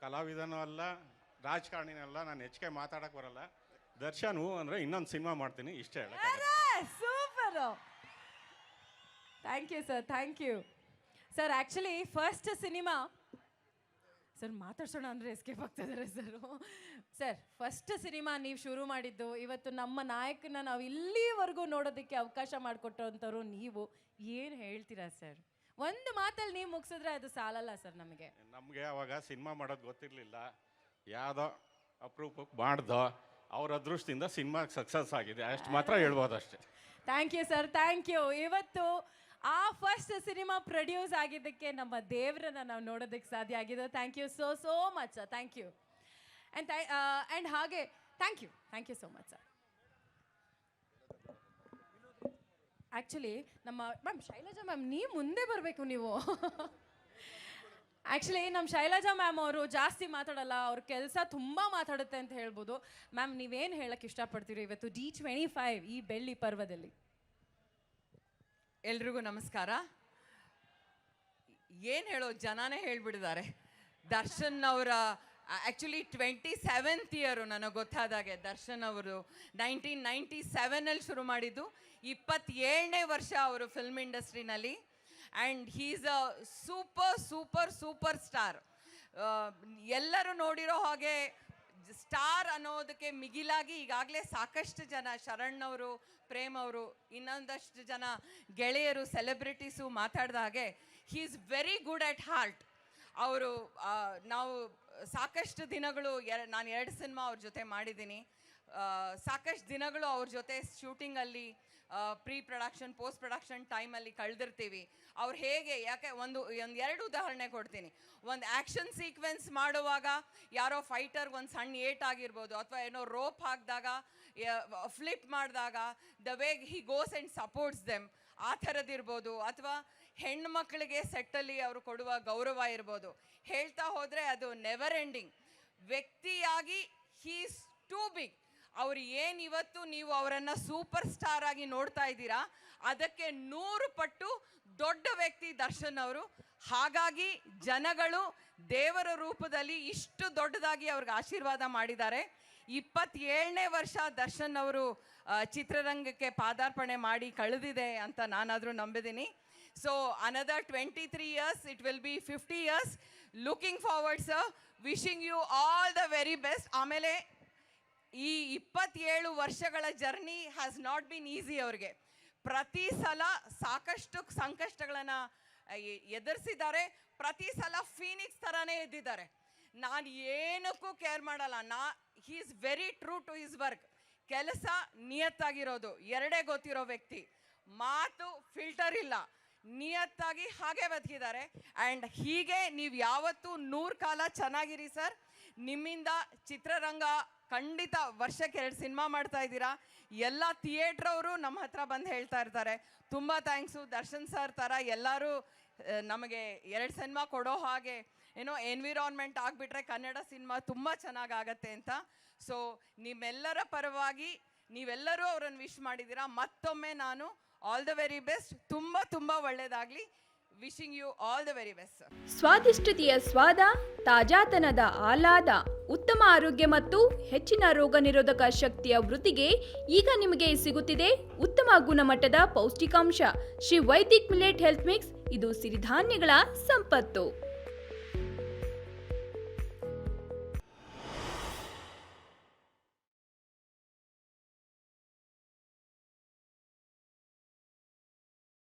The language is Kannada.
ಕಲಾವಿದನೂ ಅಲ್ಲ, ರಾಜಕಾರಣಿನೂ ಅಲ್ಲ, ನಾನು ಹೆಚ್ಚಿಗೆ ಮಾತಾಡಕ್ಕೆ ಬರಲ್ಲ. ದರ್ಶನ್ ಅಂದರೆ ಇನ್ನೊಂದು ಸಿನಿಮಾ ಮಾಡ್ತೀನಿ, ಇಷ್ಟೇ ಹೇಳಕ್ಕೆ. Super, thank you sir, thank you sir. Actually first cinema sir ಮಾತಾಡ್ಸೋಣ ಅಂದರೆ ಎಸ್ಕೇಪ್ ಆಗ್ತಾ ಇದ್ದಾರೆ ಸರ್. ಫಸ್ಟ್ ಸಿನಿಮಾ ನೀವು ಶುರು ಮಾಡಿದ್ದು, ಇವತ್ತು ನಮ್ಮ ನಾಯಕನ ನಾವು ಇಲ್ಲಿವರೆಗೂ ನೋಡೋದಕ್ಕೆ ಅವಕಾಶ ಮಾಡಿಕೊಟ್ಟಂಥವ್ರು ನೀವು. ಏನು ಹೇಳ್ತೀರಾ ಸರ್? ಒಂದು ಮಾತಲ್ಲಿ ನೀವು ಮುಗಿಸಿದ್ರೆ ಅದು ಸಾಲಲ್ಲ ಸರ್. ನಮಗೆ ಅವಾಗ ಸಿನಿಮಾ ಮಾಡೋದು ಗೊತ್ತಿರಲಿಲ್ಲ, ಯಾವುದೋ ಅಪ್ರೂಪಕ್ಕೆ ಮಾಡ್ದೋ, ಅವ್ರ ಅದೃಷ್ಟದಿಂದ ಸಿನಿಮಾ ಸಕ್ಸಸ್ ಆಗಿದೆ, ಅಷ್ಟು ಮಾತ್ರ ಹೇಳ್ಬೋದು ಅಷ್ಟೇ. Thank you sir, thank you. ಇವತ್ತು ಆ ಫಸ್ಟ್ ಸಿನಿಮಾ ಪ್ರೊಡ್ಯೂಸ್ ಆಗಿದ್ದಕ್ಕೆ ನಮ್ಮ ದೇವರನ್ನ ನಾವು ನೋಡೋದಕ್ಕೆ ಸಾಧ್ಯ ಆಗಿದೆ. Thank you so so much sir, thank you. And ಹಾಗೆ thank you so much sir. Actually ನಮ್ಮ ಮ್ಯಾಮ್ ಶೈಲಜಾ ಮ್ಯಾಮ್ ನೀವು ಮುಂದೆ ಬರಬೇಕು ನೀವು. ಆ್ಯಕ್ಚುಲಿ ನಮ್ಮ ಶೈಲಜಾ ಮ್ಯಾಮ್ ಅವರು ಜಾಸ್ತಿ ಮಾತಾಡಲ್ಲ, ಅವ್ರ ಕೆಲಸ ತುಂಬ ಮಾತಾಡುತ್ತೆ ಅಂತ ಹೇಳ್ಬೋದು. ಮ್ಯಾಮ್ ನೀವೇನು ಹೇಳಕ್ಕೆ ಇಷ್ಟಪಡ್ತೀರಿ ಇವತ್ತು D25 ಈ ಬೆಳ್ಳಿ ಪರ್ವದಲ್ಲಿ? ಎಲ್ರಿಗೂ ನಮಸ್ಕಾರ. ಏನು ಹೇಳೋ, ಜನನೇ ಹೇಳ್ಬಿಟ್ಟಿದ್ದಾರೆ. ದರ್ಶನ್ ಅವರ ಆ್ಯಕ್ಚುಲಿ 27th ಇಯರು ನನಗೆ ಗೊತ್ತಾದಾಗೆ. ದರ್ಶನ್ ಅವರು 1997 ಶುರು ಮಾಡಿದ್ದು, 27ನೇ ವರ್ಷ ಅವರು ಫಿಲ್ಮ್ ಇಂಡಸ್ಟ್ರಿನಲ್ಲಿ. And he is a superstar. ಎಲ್ಲರೂ ನೋಡಿರೋ ಹಾಗೆ ಸ್ಟಾರ್ ಅನ್ನೋದಕ್ಕೆ ಮಿಗಿಲಾಗಿ ಈಗಾಗಲೇ ಸಾಕಷ್ಟು ಜನ, ಶರಣ್ ಅವರು, ಪ್ರೇಮ್ ಅವರು, ಇನ್ನೊಂದಷ್ಟು ಜನ ಗೆಳೆಯರು, ಸೆಲೆಬ್ರಿಟೀಸು ಮಾತಾಡಿದ ಹಾಗೆ ಹೀ is very good at heart. ಅವರು ನಾವು ಸಾಕಷ್ಟು ದಿನಗಳು, ನಾನು 2 ಸಿನಿಮಾ ಅವ್ರ ಜೊತೆ ಮಾಡಿದ್ದೀನಿ. ಸಾಕಷ್ಟು ದಿನಗಳು ಅವ್ರ ಜೊತೆ ಶೂಟಿಂಗಲ್ಲಿ, ಪ್ರೀ ಪ್ರೊಡಕ್ಷನ್, ಪೋಸ್ಟ್ ಪ್ರೊಡಕ್ಷನ್ ಟೈಮಲ್ಲಿ ಕಳೆದಿರ್ತೀವಿ. ಅವ್ರು ಹೇಗೆ, ಯಾಕೆ ಎರಡು ಉದಾಹರಣೆ ಕೊಡ್ತೀನಿ. ಒಂದು ಆ್ಯಕ್ಷನ್ ಸೀಕ್ವೆನ್ಸ್ ಮಾಡುವಾಗ ಯಾರೋ ಫೈಟರ್ಗೆ ಒಂದು ಸಣ್ಣ ಏಟ್ ಆಗಿರ್ಬೋದು, ಅಥವಾ ಏನೋ ರೋಪ್ ಹಾಕಿದಾಗ, ಫ್ಲಿಪ್ ಮಾಡಿದಾಗ the way he goes and supports them, ಆ ಥರದ್ದಿರ್ಬೋದು. ಅಥವಾ ಹೆಣ್ಮಕ್ಳಿಗೆ ಸೆಟ್ಟಲ್ಲಿ ಅವರು ಕೊಡುವ ಗೌರವ ಇರ್ಬೋದು. ಹೇಳ್ತಾ ಹೋದರೆ ಅದು ನೆವರ್ ಎಂಡಿಂಗ್. ವ್ಯಕ್ತಿಯಾಗಿ ಹೀ ಈಸ್ ಟೂ ಬಿಗ್. ಅವ್ರು ಏನು ಇವತ್ತು ನೀವು ಅವರನ್ನು ಸೂಪರ್ ಸ್ಟಾರ್ ಆಗಿ ನೋಡ್ತಾ ಇದ್ದೀರಾ, ಅದಕ್ಕೆ 100 ಪಟ್ಟು ದೊಡ್ಡ ವ್ಯಕ್ತಿ ದರ್ಶನ್ ಅವರು. ಹಾಗಾಗಿ ಜನಗಳು ದೇವರ ರೂಪದಲ್ಲಿ ಇಷ್ಟು ದೊಡ್ಡದಾಗಿ ಅವ್ರಿಗೆ ಆಶೀರ್ವಾದ ಮಾಡಿದ್ದಾರೆ. 27ನೇ ವರ್ಷ ದರ್ಶನ್ ಅವರು ಚಿತ್ರರಂಗಕ್ಕೆ ಪಾದಾರ್ಪಣೆ ಮಾಡಿ ಕಳೆದಿದೆ ಅಂತ ನಾನಾದರೂ ನಂಬಿದ್ದೀನಿ. So another 23 years, it will be 50 years. Looking forward sir, wishing you all the very best. ಆಮೇಲೆ ಈ 27 ವರ್ಷಗಳ journey has not been easy ಅವ್ರಿಗೆ. ಪ್ರತಿ ಸಲ ಸಾಕಷ್ಟು ಸಂಕಷ್ಟಗಳನ್ನು ಎದುರಿಸಿದ್ದಾರೆ. ಪ್ರತಿ ಸಲ ಫೀನಿಕ್ಸ್ ಥರನೇ ಎದ್ದಿದ್ದಾರೆ. ನಾನು ಏನಕ್ಕೂ ಕೇರ್ ಮಾಡಲ್ಲ. He is very true to his work. ಕೆಲಸ ನಿಯತ್ತಾಗಿರೋದು ಎರಡೇ ಗೊತ್ತಿರೋ ವ್ಯಕ್ತಿ. ಮಾತು ಫಿಲ್ಟರ್ ಇಲ್ಲ, ನಿಯತ್ತಾಗಿ ಹಾಗೆ ಬದುಕಿದ್ದಾರೆ. ಆ್ಯಂಡ್ ಹೀಗೆ ನೀವು ಯಾವತ್ತೂ 100 ಕಾಲ ಚೆನ್ನಾಗಿರಿ ಸರ್. ನಿಮ್ಮಿಂದ ಚಿತ್ರರಂಗ ಖಂಡಿತ ವರ್ಷಕ್ಕೆ 2 ಸಿನಿಮಾ ಮಾಡ್ತಾ ಇದ್ದೀರಾ. ಎಲ್ಲ ಥಿಯೇಟ್ರವರು ನಮ್ಮ ಹತ್ರ ಬಂದು ಹೇಳ್ತಾ ಇರ್ತಾರೆ, ತುಂಬ ಥ್ಯಾಂಕ್ಸು ದರ್ಶನ್ ಸರ್ ಥರ ಎಲ್ಲರೂ ನಮಗೆ 2 ಸಿನಿಮಾ ಕೊಡೋ ಹಾಗೆ ಏನೋ ಎನ್ವಿರಾನ್ಮೆಂಟ್ ಆಗಿಬಿಟ್ರೆ ಕನ್ನಡ ಸಿನಿಮಾ ತುಂಬ ಚೆನ್ನಾಗಾಗತ್ತೆ ಅಂತ. ಸೊ ನಿಮ್ಮೆಲ್ಲರ ಪರವಾಗಿ ನೀವೆಲ್ಲರೂ ಅವರನ್ನು ವಿಶ್ ಮಾಡಿದ್ದೀರಾ. ಮತ್ತೊಮ್ಮೆ ನಾನು ಆಲ್ ದ ವೆರಿ ಬೆಸ್ಟ್. ತುಂಬ ಒಳ್ಳೆಯದಾಗಲಿ. Wishing you all the very best sir. ಸ್ವಾದಿಷ್ಟತೆಯ ಸ್ವಾದ, ತಾಜಾತನದ ಆಹ್ಲಾದ, ಉತ್ತಮ ಆರೋಗ್ಯ ಮತ್ತು ಹೆಚ್ಚಿನ ರೋಗ ನಿರೋಧಕ ಶಕ್ತಿಯ ವೃದ್ಧಿಗೆ ಈಗ ನಿಮಗೆ ಸಿಗುತ್ತಿದೆ ಉತ್ತಮ ಗುಣಮಟ್ಟದ ಪೌಷ್ಟಿಕಾಂಶ. Shri Vaidik millet health mix. ಇದು ಸಿರಿಧಾನ್ಯಗಳ ಸಂಪತ್ತು.